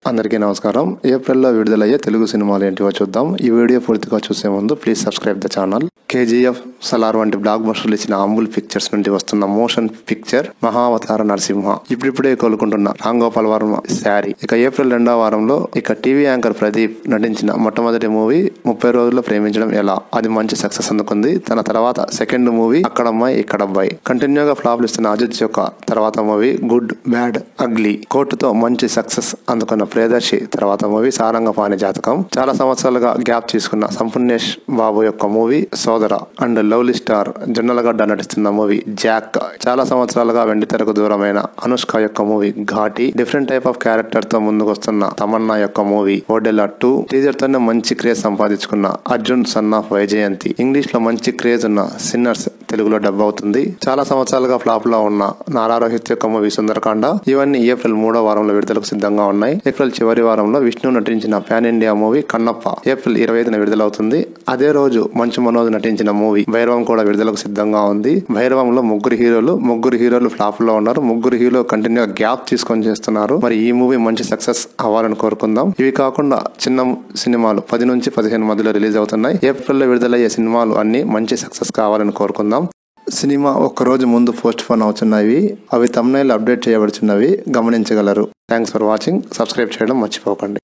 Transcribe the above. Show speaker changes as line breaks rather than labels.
అందరికీ నమస్కారం. ఏప్రిల్లో విడుదలయ్యే తెలుగు సినిమాలు ఏంటివో చూద్దాం. ఈ వీడియో పూర్తిగా చూసే ముందు please subscribe the channel. KGF, Salaar వంటి బ్లాక్ బస్టర్లు ఇచ్చిన అంబుల్ పిక్చర్స్ నుండి వస్తున్న మోషన్ పిక్చర్ మహావతార నరసింహ. ఇప్పుడిప్పుడే కోలుకుంటున్న రామ్ గోపాల్ వర్మ శారీ. ఇక ఏప్రిల్ 2వ వారంలో టీవీ యాంకర్ ప్రదీప్ నటించిన మొట్టమొదటి మూవీ 30 రోజుల్లో ప్రేమించడం ఎలా, అది మంచి సక్సెస్ అందుకుంది. తన తర్వాత సెకండ్ మూవీ అక్కడమ్మాయి ఇక్కడబ్బాయి. కంటిన్యూగా ఫ్లాప్లు ఇస్తున్న అజిత్ యొక్క తర్వాత మూవీ గుడ్ బ్యాడ్ అగ్లీ కోర్టుతో మంచి సక్సెస్ అందుకున్న ప్రియదర్శి తర్వాత మూవీ సారంగపాణి జాతకం. చాలా సంవత్సరాలుగా గ్యాప్ తీసుకున్న సంపూర్ణేష్ బాబు యొక్క మూవీ సోదర అండ్ లవ్లీ స్టార్ జొన్నలగడ్డ నటిస్తున్న మూవీ జాక్. చాలా సంవత్సరాలుగా వెండితెరకు దూరమైన అనుష్క యొక్క movie Ghaati. Different type of character తో ముందుకు వస్తున్న తమన్నా యొక్క మూవీ ఓడెలా 2. టీజర్ తోనే మంచి క్రేజ్ సంపాదించుకున్న Arjun son of Vyjayanthi. English లో మంచి క్రేజ్ ఉన్న సిన్నర్స్ తెలుగులో డబ్ అవుతుంది. చాలా సంవత్సరాలుగా ఫ్లాప్ లో ఉన్న నారా రోహిత్ యొక్క మూవీ సుందరకాండ. ఇవన్నీ ఏప్రిల్ 3వ వారంలో విడుదలకు సిద్ధంగా ఉన్నాయి. ఏప్రిల్ చివరి వారంలో విష్ణు నటించిన pan India movie Kannappa April 25న విడుదలవుతుంది. అదే రోజు మంచు మనోజ్ నటించిన మూవీ భైరవం కూడా విడుదలకు సిద్ధంగా ఉంది. భైరవంలో ముగ్గురు హీరోలు ఫ్లాప్ లో ఉన్నారు. ముగ్గురు హీరో కంటిన్యూగా గ్యాప్ తీసుకొని చేస్తున్నారు. మరి ఈ మూవీ మంచి సక్సెస్ అవ్వాలని కోరుకుందాం. ఇవి కాకుండా చిన్న సినిమాలు 10 నుంచి 15 మధ్యలో రిలీజ్ అవుతున్నాయి. ఏప్రిల్లో విడుదలయ్యే సినిమాలు అన్ని మంచి సక్సెస్ కావాలని కోరుకుందాం. సినిమా ఒక్కరోజు ముందు పోస్ట్ పోన్ అవుతున్నవి, అవి థంబ్నెయిల్ అప్డేట్ చేయబడుతున్నవి గమనించగలరు. Thanks for watching. సబ్స్క్రైబ్ చేయడం మర్చిపోకండి.